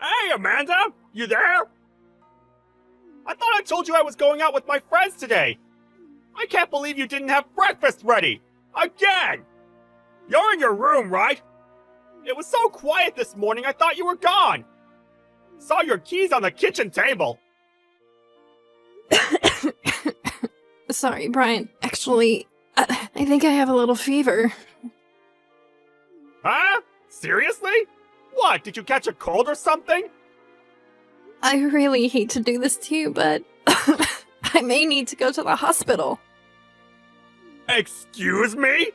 Hey, Amanda! You there? I thought I told you I was going out with my friends today. I can't believe you didn't have breakfast ready. Again! You're in your room, right? It was so quiet this morning I thought you were gone. Saw your keys on the kitchen table. Sorry, Brian. Actually, I think I have a little fever. Huh? Seriously? What, did you catch a cold or something? I really hate to do this to you, but I may need to go to the hospital. Excuse me?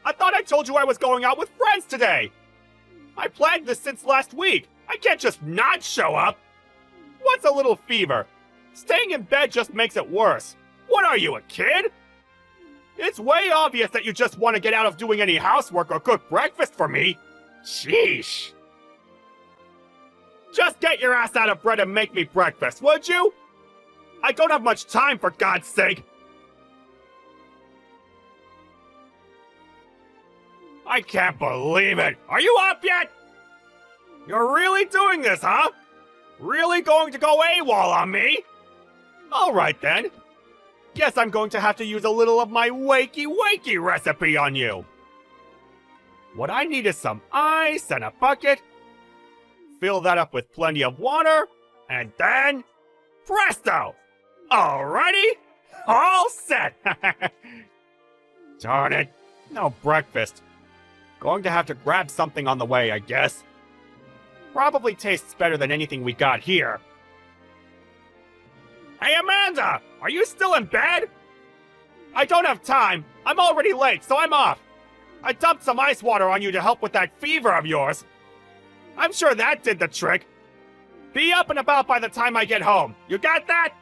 I thought I told you I was going out with friends today. I planned this since last week. I can't just not show up. What's a little fever? Staying in bed just makes it worse. What are you, a kid? It's way obvious that you just want to get out of doing any housework or cook breakfast for me. Sheesh. Just get your ass out of bed and make me breakfast, would you? I don't have much time, for God's sake. I can't believe it. Are you up yet? You're really doing this, huh? Really going to go AWOL on me? Alright then. Guess I'm going to have to use a little of my wakey recipe on you. What I need is some ice and a bucket. Fill that up with plenty of water, and then presto! Alrighty, all set! Darn it, no breakfast. Going to have to grab something on the way, I guess. Probably tastes better than anything we got here. Hey, Amanda! Are you still in bed? I don't have time. I'm already late, so I'm off. I dumped some ice water on you to help with that fever of yours. I'm sure that did the trick. Be up and about by the time I get home. You got that?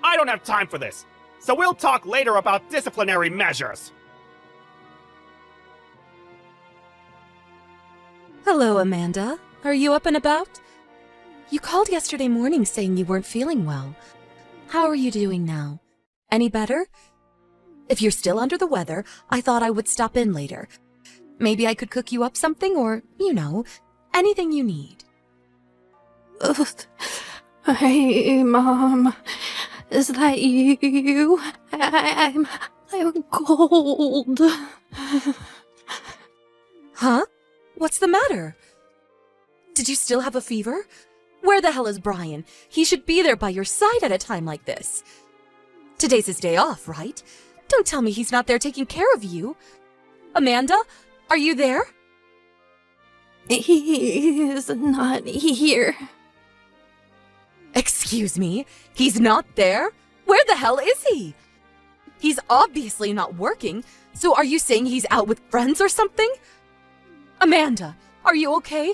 I don't have time for this, so we'll talk later about disciplinary measures. Hello, Amanda. Are you up and about? You called yesterday morning saying you weren't feeling well. How are you doing now? Any better? If you're still under the weather, I thought I would stop in later. Maybe I could cook you up something or, anything you need. Hey, Mom. Is that you? I'm cold. Huh? What's the matter? Did you still have a fever? Where the hell is Brian? He should be there by your side at a time like this. Today's his day off, right? Don't tell me he's not there taking care of you. Amanda, are you there? He is not here. Excuse me? He's not there? Where the hell is he? He's obviously not working, so are you saying he's out with friends or something? Amanda, are you okay?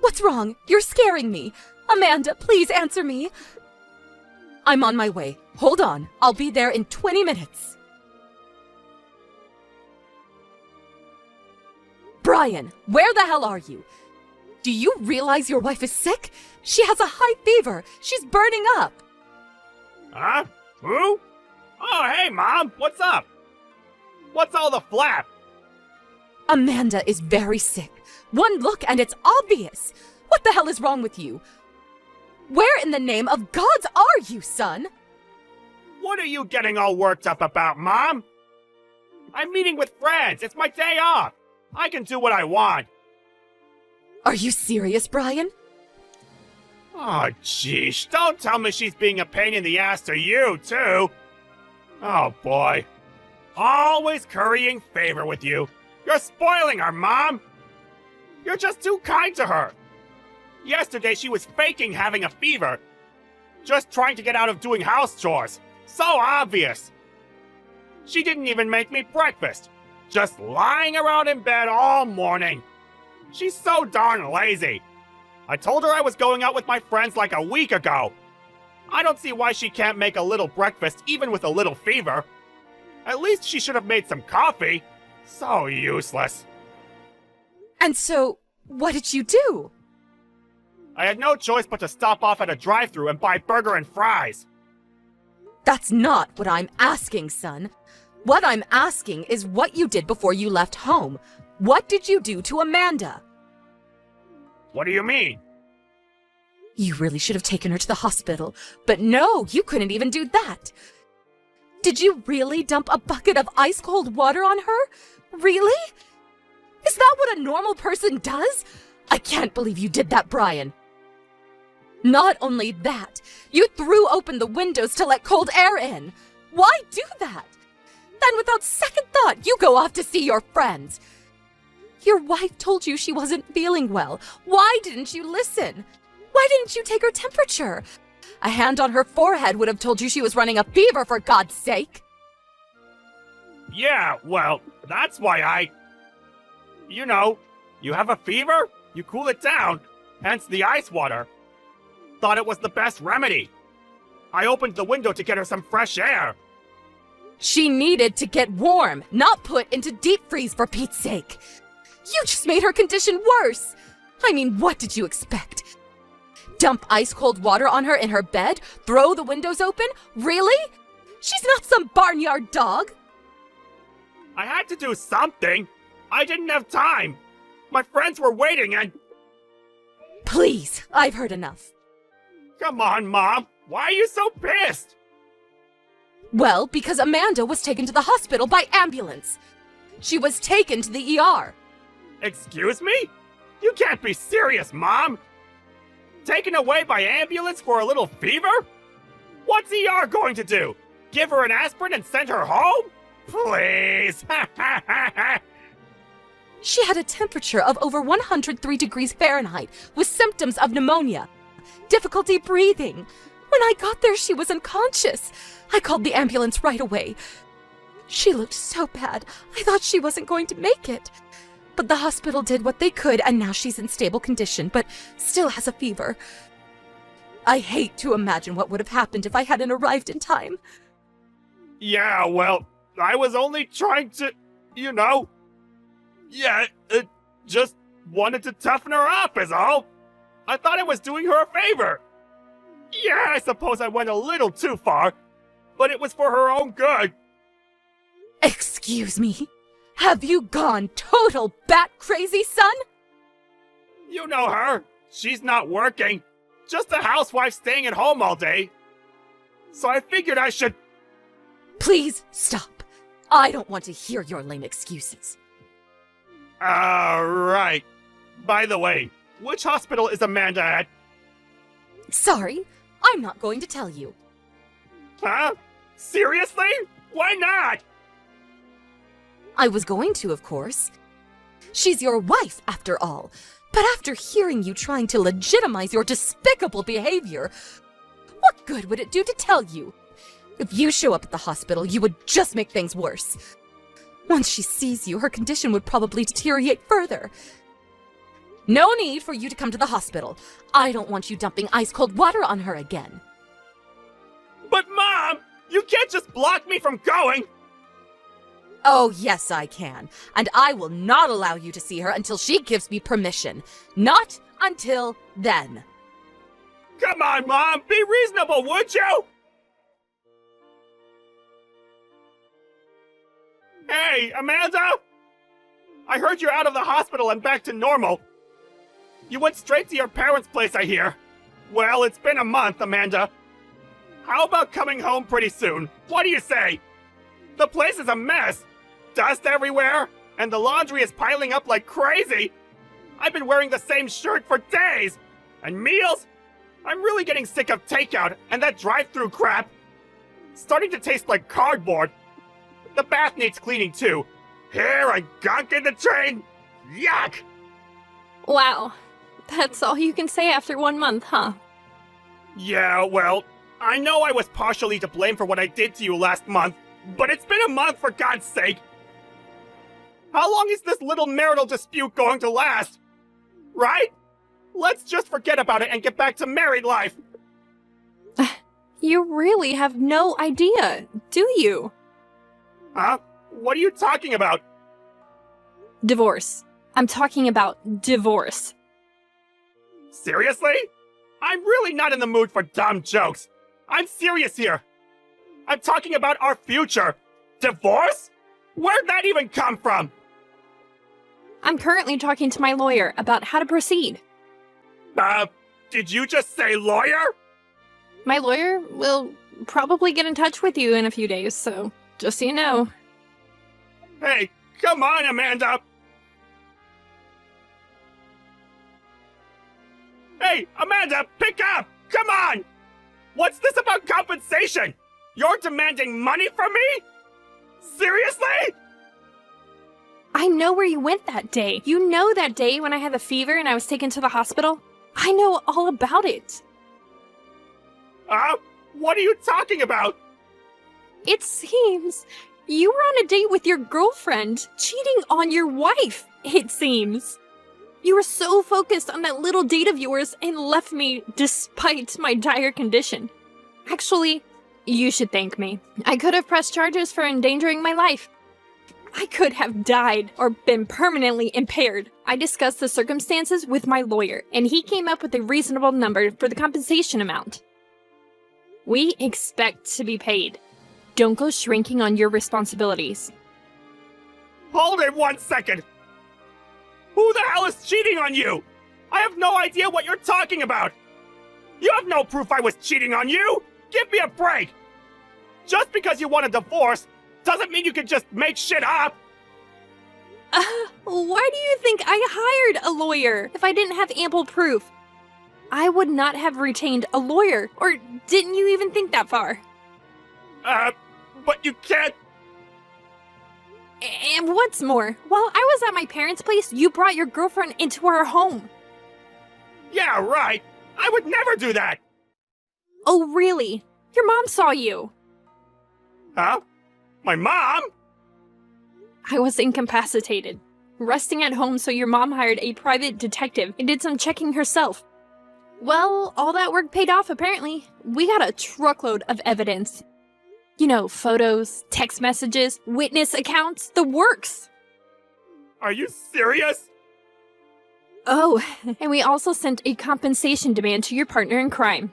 What's wrong? You're scaring me. Amanda, please answer me. I'm on my way. Hold on. I'll be there in 20 minutes. Brian, where the hell are you? Do you realize your wife is sick? She has a high fever. She's burning up. Huh? Who? Oh, hey, Mom. What's up? What's all the flap? Amanda is very sick. One look and it's obvious. What the hell is wrong with you? Where in the name of gods are you, son? What are you getting all worked up about, Mom? I'm meeting with friends. It's my day off. I can do what I want. Are you serious, Brian? Oh, jeez. Don't tell me she's being a pain in the ass to you, too. Oh, boy. Always currying favor with you. You're spoiling her, Mom. You're just too kind to her. Yesterday, she was faking having a fever. Just trying to get out of doing house chores. So obvious. She didn't even make me breakfast. Just lying around in bed all morning. She's so darn lazy. I told her I was going out with my friends like a week ago. I don't see why she can't make a little breakfast even with a little fever. At least she should have made some coffee. So useless. And so, what did you do? I had no choice but to stop off at a drive-thru and buy burger and fries. That's not what I'm asking, son. What I'm asking is what you did before you left home. What did you do to Amanda? What do you mean? You really should have taken her to the hospital. But no, you couldn't even do that. Did you really dump a bucket of ice-cold water on her? Really? Is that what a normal person does? I can't believe you did that, Brian. Not only that, you threw open the windows to let cold air in. Why do that? Then without second thought, you go off to see your friends. Your wife told you she wasn't feeling well. Why didn't you listen? Why didn't you take her temperature? A hand on her forehead would have told you she was running a fever, for God's sake. Yeah, well, that's why You know, you have a fever, you cool it down, hence the ice water. Thought it was the best remedy. I opened the window to get her some fresh air. She needed to get warm, not put into deep freeze, for Pete's sake. You just made her condition worse. I mean, what did you expect? Dump ice-cold water on her in her bed? Throw the windows open? Really? She's not some barnyard dog. I had to do something. I didn't have time. My friends were waiting and... Please, I've heard enough. Come on, Mom. Why are you so pissed? Well, because Amanda was taken to the hospital by ambulance. She was taken to the ER. Excuse me? You can't be serious, Mom. Taken away by ambulance for a little fever? What's ER going to do? Give her an aspirin and send her home? Please. She had a temperature of over 103 degrees Fahrenheit with symptoms of pneumonia, difficulty breathing. When I got there, she was unconscious. I called the ambulance right away. She looked so bad, I thought she wasn't going to make it. But the hospital did what they could, and now she's in stable condition, but still has a fever. I hate to imagine what would have happened if I hadn't arrived in time. Yeah, well, I was only trying to, you know... Yeah, just wanted to toughen her up is all. I thought I was doing her a favor. Yeah, I suppose I went a little too far, but it was for her own good. Excuse me? Have you gone total bat crazy, son? You know her. She's not working. Just a housewife staying at home all day. So I figured I should... Please stop. I don't want to hear your lame excuses. Right. By the way, which hospital is Amanda at? Sorry, I'm not going to tell you. Huh? Seriously? Why not? I was going to, of course. She's your wife, after all. But after hearing you trying to legitimize your despicable behavior, what good would it do to tell you? If you show up at the hospital, you would just make things worse. Once she sees you, her condition would probably deteriorate further. No need for you to come to the hospital. I don't want you dumping ice-cold water on her again. But Mom, you can't just block me from going. Oh, yes, I can. And I will not allow you to see her until she gives me permission. Not until then. Come on, Mom, be reasonable, would you? Hey, Amanda! I heard you're out of the hospital and back to normal. You went straight to your parents' place, I hear. Well, it's been a month, Amanda. How about coming home pretty soon? What do you say? The place is a mess. Dust everywhere, and the laundry is piling up like crazy. I've been wearing the same shirt for days. And meals? I'm really getting sick of takeout and that drive-through crap. Starting to taste like cardboard. The bath needs cleaning too. Hair and gunk in the drain. Yuck! Wow. That's all you can say after 1 month, huh? Yeah, well, I know I was partially to blame for what I did to you last month, but it's been a month for God's sake. How long is this little marital dispute going to last? Right? Let's just forget about it and get back to married life. You really have no idea, do you? Huh? What are you talking about? Divorce. I'm talking about divorce. Seriously? I'm really not in the mood for dumb jokes. I'm serious here. I'm talking about our future. Divorce? Where'd that even come from? I'm currently talking to my lawyer about how to proceed. Did you just say lawyer? My lawyer will probably get in touch with you in a few days, so just so you know. Hey, come on, Amanda! Hey, Amanda, pick up! Come on! What's this about compensation? You're demanding money from me? Seriously? I know where you went that day. You know that day when I had the fever and I was taken to the hospital? I know all about it. What are you talking about? It seems you were on a date with your girlfriend, cheating on your wife, it seems. You were so focused on that little date of yours and left me despite my dire condition. Actually, you should thank me. I could have pressed charges for endangering my life. I could have died or been permanently impaired. I discussed the circumstances with my lawyer, and he came up with a reasonable number for the compensation amount. We expect to be paid. Don't go shrinking on your responsibilities. Hold it 1 second! Who the hell is cheating on you? I have no idea what you're talking about! You have no proof I was cheating on you! Give me a break! Just because you want a divorce doesn't mean you can just make shit up! Why do you think I hired a lawyer if I didn't have ample proof? I would not have retained a lawyer, or didn't you even think that far? But you can't... And what's more, while I was at my parents' place, you brought your girlfriend into our home. Yeah, right! I would never do that! Oh, really? Your mom saw you. Huh? My mom? I was incapacitated, resting at home, so your mom hired a private detective and did some checking herself. Well, all that work paid off, apparently. We got a truckload of evidence. You know, photos, text messages, witness accounts, the works. Are you serious? Oh, and we also sent a compensation demand to your partner in crime.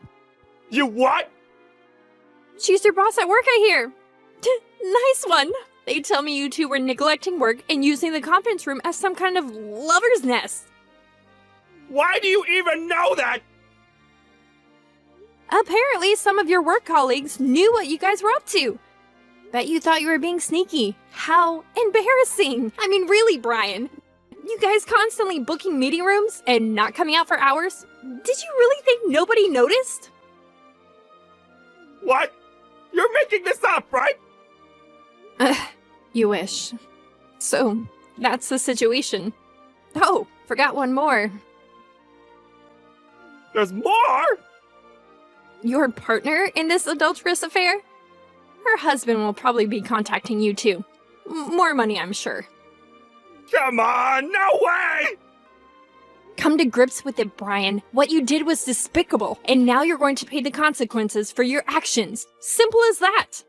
You what? She's your boss at work, I hear. Nice one. They tell me you two were neglecting work and using the conference room as some kind of lover's nest. Why do you even know that? Apparently, some of your work colleagues knew what you guys were up to. Bet you thought you were being sneaky. How embarrassing. I mean, really, Brian. You guys constantly booking meeting rooms and not coming out for hours? Did you really think nobody noticed? What? You're making this up, right? You wish. So, that's the situation. Oh, forgot one more. There's more? Your partner in this adulterous affair? Her husband will probably be contacting you too. More money, I'm sure. Come on, no way! Come to grips with it, Brian. What you did was despicable, and now you're going to pay the consequences for your actions. Simple as that.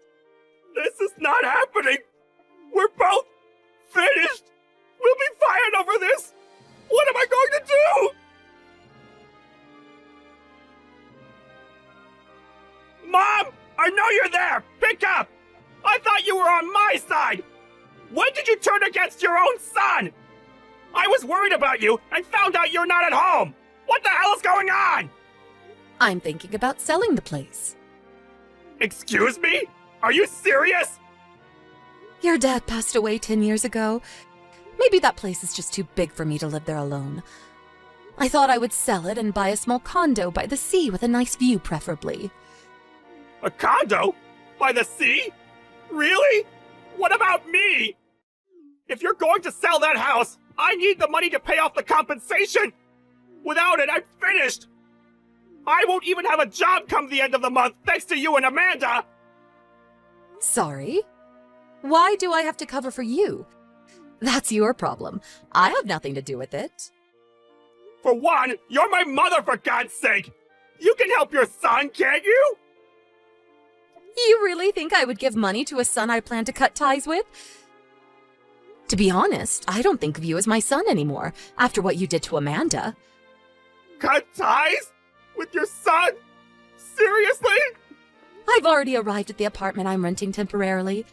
This is not happening! We're both finished! We'll be fired over this! What am I going to do? Mom! I know you're there! Pick up! I thought you were on my side! When did you turn against your own son? I was worried about you and found out you're not at home! What the hell is going on? I'm thinking about selling the place. Excuse me? Are you serious? Your dad passed away 10 years ago. Maybe that place is just too big for me to live there alone. I thought I would sell it and buy a small condo by the sea with a nice view, preferably. A condo? By the sea? Really? What about me? If you're going to sell that house, I need the money to pay off the compensation! Without it, I'm finished! I won't even have a job come the end of the month thanks to you and Amanda! Sorry? Why do I have to cover for you? That's your problem. I have nothing to do with it. For one, you're my mother, for God's sake! You can help your son, can't you? You really think I would give money to a son I plan to cut ties with? To be honest, I don't think of you as my son anymore, after what you did to Amanda. Cut ties? With your son? Seriously? I've already arrived at the apartment I'm renting temporarily.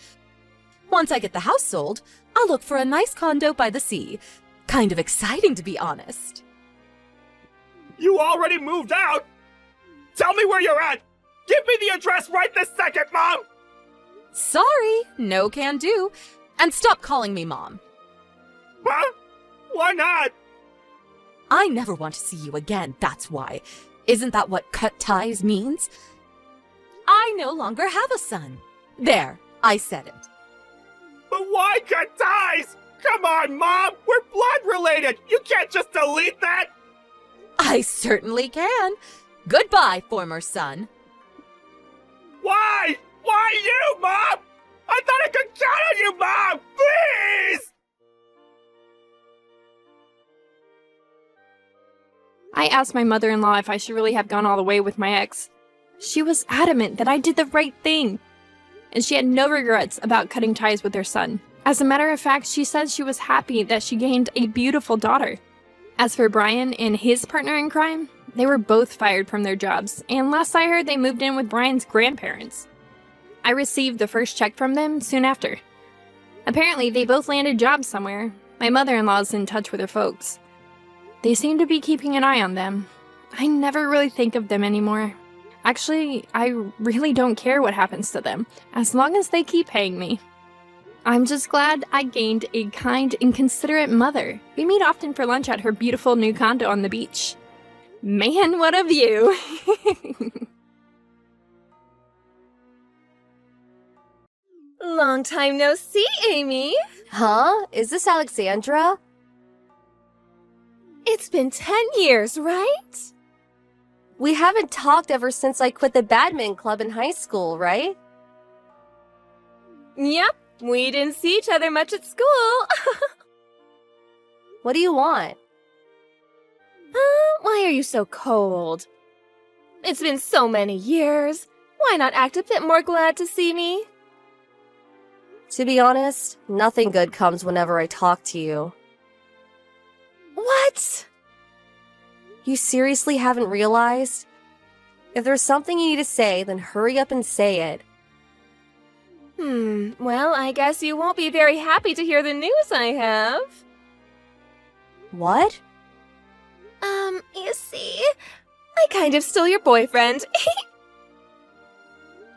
Once I get the house sold, I'll look for a nice condo by the sea. Kind of exciting, to be honest. You already moved out? Tell me where you're at! Give me the address right this second, Mom! Sorry, no can do. And stop calling me Mom. Huh? Why not? I never want to see you again, that's why. Isn't that what cut ties means? I no longer have a son. There, I said it. But why cut ties? Come on, Mom! We're blood related! You can't just delete that! I certainly can. Goodbye, former son. Why? Why you, Mom? I thought I could count on you, Mom! Please! I asked my mother-in-law if I should really have gone all the way with my ex. She was adamant that I did the right thing, and she had no regrets about cutting ties with her son. As a matter of fact, she said she was happy that she gained a beautiful daughter. As for Brian and his partner in crime, they were both fired from their jobs, and last I heard they moved in with Brian's grandparents. I received the first check from them soon after. Apparently, they both landed jobs somewhere. My mother-in-law's in touch with her folks. They seem to be keeping an eye on them. I never really think of them anymore. Actually, I really don't care what happens to them, as long as they keep paying me. I'm just glad I gained a kind and considerate mother. We meet often for lunch at her beautiful new condo on the beach. Man, what a view! Long time no see, Amy. Huh? Is this Alexandra? It's been 10 years, right? We haven't talked ever since I quit the badminton club in high school, right? Yep, we didn't see each other much at school. What do you want? Why are you so cold? It's been so many years. Why not act a bit more glad to see me? To be honest, nothing good comes whenever I talk to you. What? You seriously haven't realized? If there's something you need to say, then hurry up and say it. Well, I guess you won't be very happy to hear the news I have. What? You see, I kind of stole your boyfriend.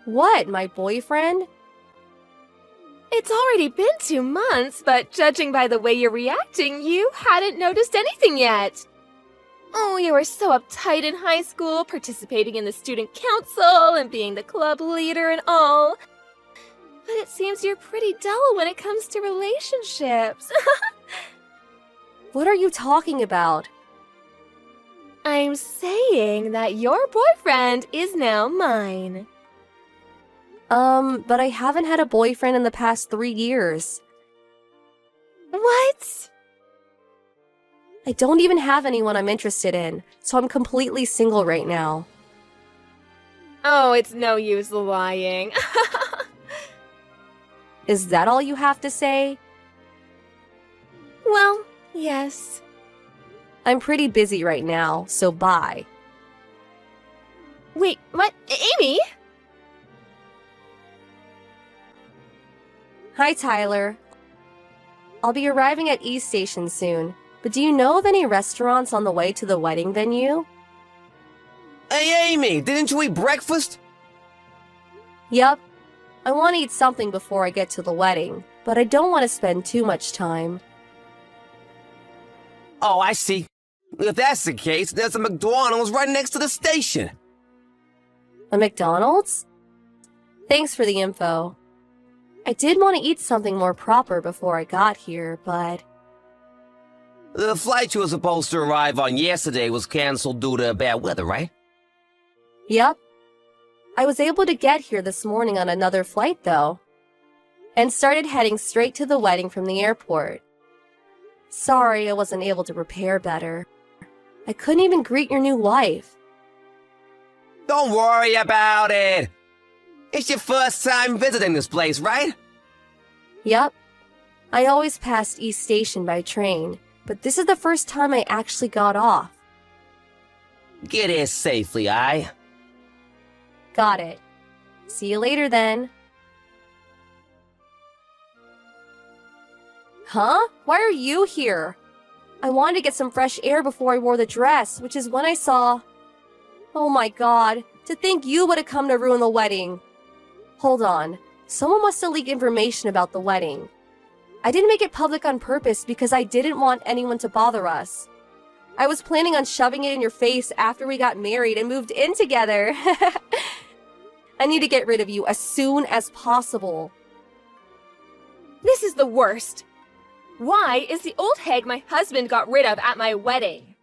What, my boyfriend? It's already been 2 months, but judging by the way you're reacting, you hadn't noticed anything yet. Oh, you were so uptight in high school, participating in the student council and being the club leader and all. But it seems you're pretty dull when it comes to relationships. What are you talking about? I'm saying that your boyfriend is now mine. But I haven't had a boyfriend in the past 3 years. What? I don't even have anyone I'm interested in, so I'm completely single right now. Oh, it's no use lying. Is that all you have to say? Well, yes. I'm pretty busy right now, so bye. Wait, what? Amy? Hi, Tyler. I'll be arriving at East Station soon, but do you know of any restaurants on the way to the wedding venue? Hey, Amy, didn't you eat breakfast? Yup. I want to eat something before I get to the wedding, but I don't want to spend too much time. Oh, I see. If that's the case, there's a McDonald's right next to the station. A McDonald's? Thanks for the info. I did want to eat something more proper before I got here, but... The flight you were supposed to arrive on yesterday was canceled due to bad weather, right? Yup. I was able to get here this morning on another flight, though, and started heading straight to the wedding from the airport. Sorry I wasn't able to prepare better. I couldn't even greet your new wife. Don't worry about it. It's your first time visiting this place, right? Yup. I always passed East Station by train, but this is the first time I actually got off. Get here safely, aye? Got it. See you later then. Huh? Why are you here? I wanted to get some fresh air before I wore the dress, which is when I saw... Oh my god, to think you would have come to ruin the wedding. Hold on, someone must have leaked information about the wedding. I didn't make it public on purpose because I didn't want anyone to bother us. I was planning on shoving it in your face after we got married and moved in together. I need to get rid of you as soon as possible. This is the worst. Why is the old hag my husband got rid of at my wedding?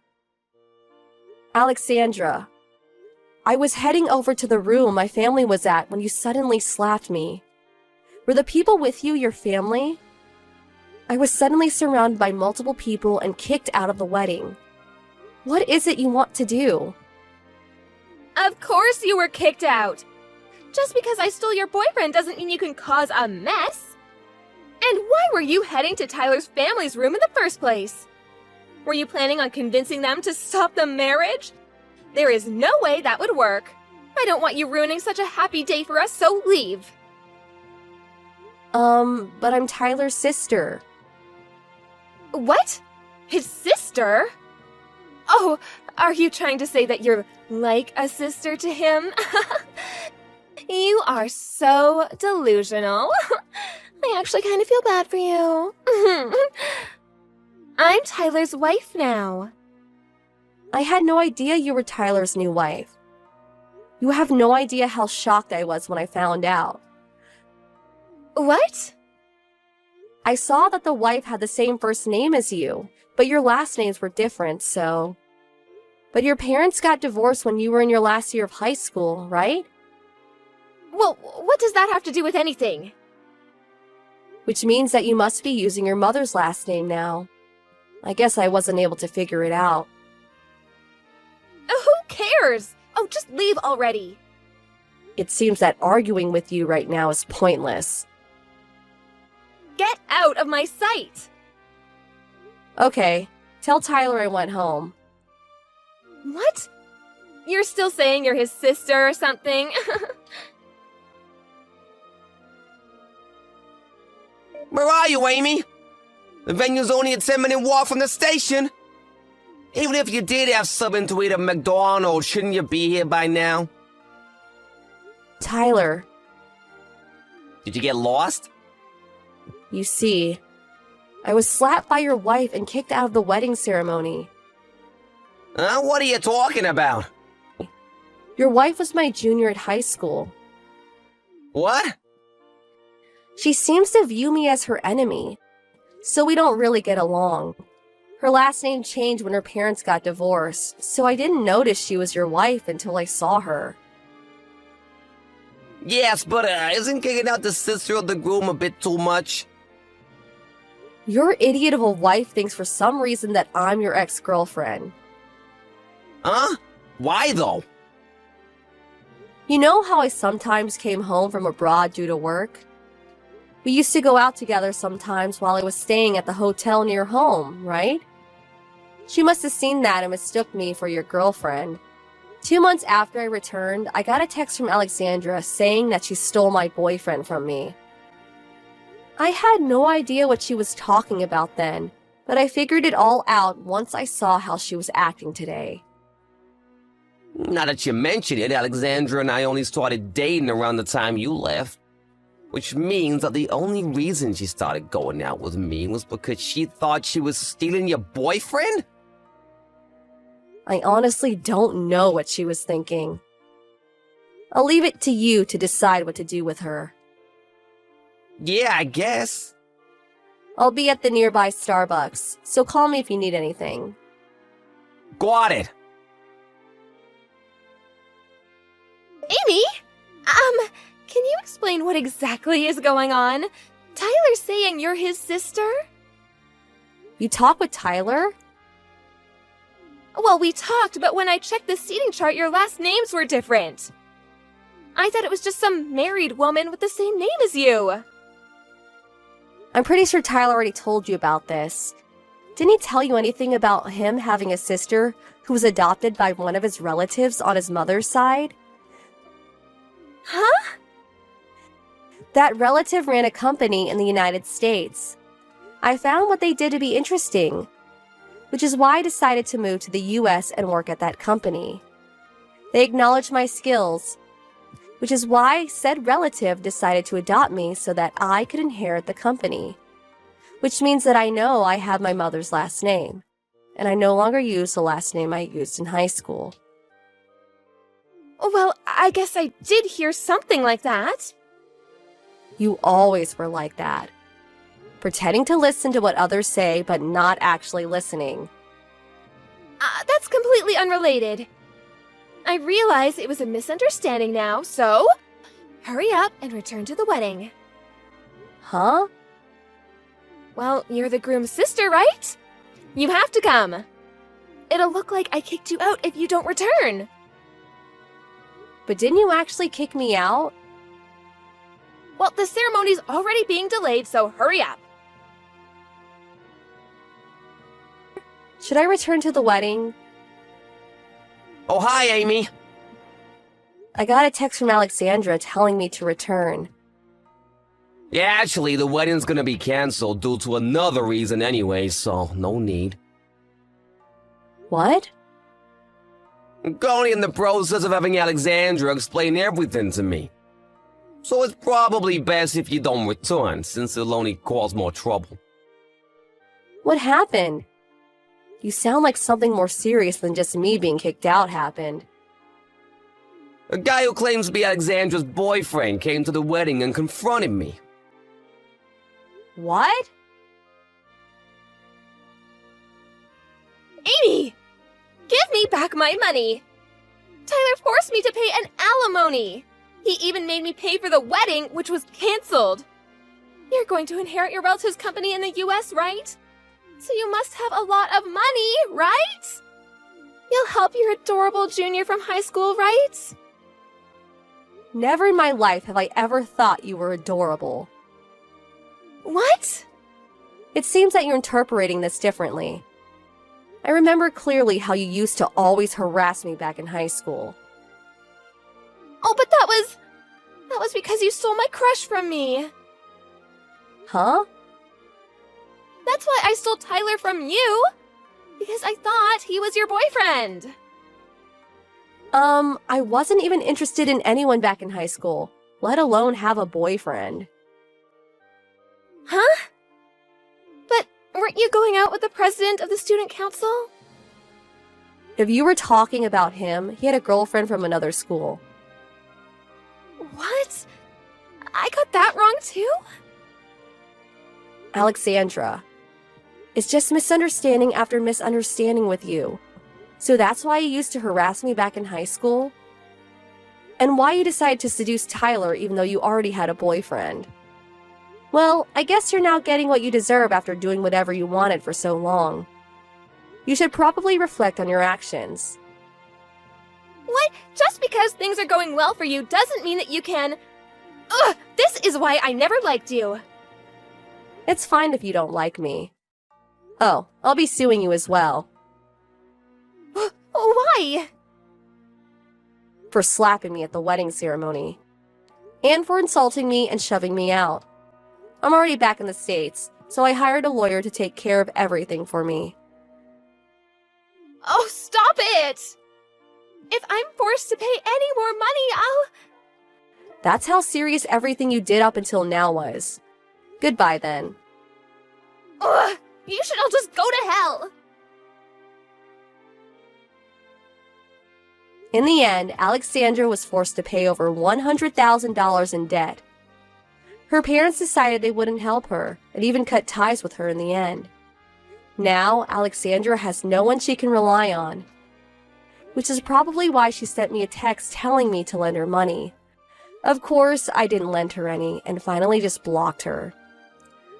Alexandra, I was heading over to the room my family was at when you suddenly slapped me. Were the people with you your family? I was suddenly surrounded by multiple people and kicked out of the wedding. What is it you want to do? Of course you were kicked out. Just because I stole your boyfriend doesn't mean you can cause a mess. And why were you heading to Tyler's family's room in the first place? Were you planning on convincing them to stop the marriage? There is no way that would work. I don't want you ruining such a happy day for us, so leave. But I'm Tyler's sister. What? His sister? Oh, are you trying to say that you're like a sister to him? You are so delusional. I actually kind of feel bad for you. I'm Tyler's wife now. I had no idea you were Tyler's new wife. You have no idea how shocked I was when I found out. What? I saw that the wife had the same first name as you, but your last names were different, so... But your parents got divorced when you were in your last year of high school, right? Well, what does that have to do with anything? Which means that you must be using your mother's last name now. I guess I wasn't able to figure it out. Who cares? Oh, just leave already. It seems that arguing with you right now is pointless. Get out of my sight! Okay, tell Tyler I went home. What? You're still saying you're his sister or something? Where are you, Amy? The venue's only a 10-minute walk from the station. Even if you did have something to eat at McDonald's, shouldn't you be here by now? Tyler, Did you get lost? you see, I was slapped by your wife and kicked out of the wedding ceremony. What are you talking about? Your wife was my junior at high school. What? She seems to view me as her enemy, so we don't really get along. Her last name changed when her parents got divorced, so I didn't notice she was your wife until I saw her. Yes, but isn't kicking out the sister of the groom a bit too much? Your idiot of a wife thinks for some reason that I'm your ex-girlfriend. Huh? Why though? You know how I sometimes came home from abroad due to work? We used to go out together sometimes while I was staying at the hotel near home, right? She must have seen that and mistook me for your girlfriend. 2 months after I returned, I got a text from Alexandra saying that she stole my boyfriend from me. I had no idea what she was talking about then, but I figured it all out once I saw how she was acting today. Now that you mention it, Alexandra and I only started dating around the time you left. Which means that the only reason she started going out with me was because she thought she was stealing your boyfriend? I honestly don't know what she was thinking. I'll leave it to you to decide what to do with her. Yeah, I guess. I'll be at the nearby Starbucks, so call me if you need anything. Got it. Amy? Can you explain what exactly is going on? Tyler's saying you're his sister? You talk with Tyler? Well, we talked, but when I checked the seating chart, your last names were different. I thought it was just some married woman with the same name as you. I'm pretty sure Tyler already told you about this. Didn't he tell you anything about him having a sister who was adopted by one of his relatives on his mother's side? Huh? That relative ran a company in the United States. I found what they did to be interesting. which is why I decided to move to the US and work at that company. They acknowledged my skills, which is why said relative decided to adopt me so that I could inherit the company, which means that I know I have my mother's last name, and I no longer use the last name I used in high school. Well, I guess I did hear something like that. You always were like that. Pretending to listen to what others say, but not actually listening. That's completely unrelated. I realize it was a misunderstanding now, so hurry up and return to the wedding. Huh? Well, you're the groom's sister, right? You have to come. It'll look like I kicked you out if you don't return. But didn't you actually kick me out? Well, the ceremony's already being delayed, so hurry up. Should I return to the wedding? Oh, hi, Amy. I got a text from Alexandra telling me to return. Yeah, actually, the wedding's gonna be canceled due to another reason anyway, so no need. What? I'm currently in the process of having Alexandra explain everything to me. So it's probably best if you don't return, since it'll only cause more trouble. What happened? You sound like something more serious than just me being kicked out happened. A guy who claims to be Alexandra's boyfriend came to the wedding and confronted me. What? Amy! Give me back my money! Tyler forced me to pay an alimony! He even made me pay for the wedding, which was canceled! You're going to inherit your relative's company in the US, right? So you must have a lot of money, right? You'll help your adorable junior from high school, right? Never in my life have I ever thought you were adorable. What? It seems that you're interpreting this differently. I remember clearly how you used to always harass me back in high school. Oh, but that was because you stole my crush from me. Huh? That's why I stole Tyler from you. Because I thought he was your boyfriend. I wasn't even interested in anyone back in high school, let alone have a boyfriend. Huh? But weren't you going out with the president of the student council? If you were talking about him, he had a girlfriend from another school. What? I got that wrong too? Alexandra. It's just misunderstanding after misunderstanding with you. So that's why you used to harass me back in high school? And why you decided to seduce Tyler even though you already had a boyfriend? Well, I guess you're now getting what you deserve after doing whatever you wanted for so long. You should probably reflect on your actions. What? Just because things are going well for you doesn't mean that you can... Ugh! This is why I never liked you! It's fine if you don't like me. Oh, I'll be suing you as well. Why? For slapping me at the wedding ceremony. And for insulting me and shoving me out. I'm already back in the States, so I hired a lawyer to take care of everything for me. Oh, stop it! If I'm forced to pay any more money, I'll... That's how serious everything you did up until now was. Goodbye then. Ugh! You should all just go to hell! In the end, Alexandra was forced to pay over $100,000 in debt. Her parents decided they wouldn't help her, and even cut ties with her in the end. Now, Alexandra has no one she can rely on. Which is probably why she sent me a text telling me to lend her money. Of course, I didn't lend her any, and finally just blocked her.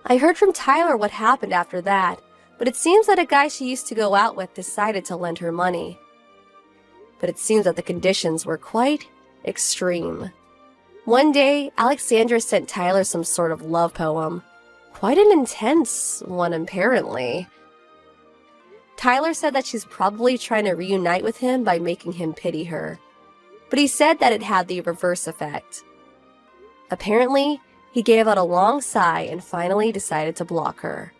I heard from Tyler what happened after that, but it seems that a guy she used to go out with decided to lend her money. But it seems that the conditions were quite extreme. One day, Alexandra sent Tyler some sort of love poem. Quite an intense one, apparently. Tyler said that she's probably trying to reunite with him by making him pity her. But he said that it had the reverse effect. Apparently, he gave out a long sigh and finally decided to block her.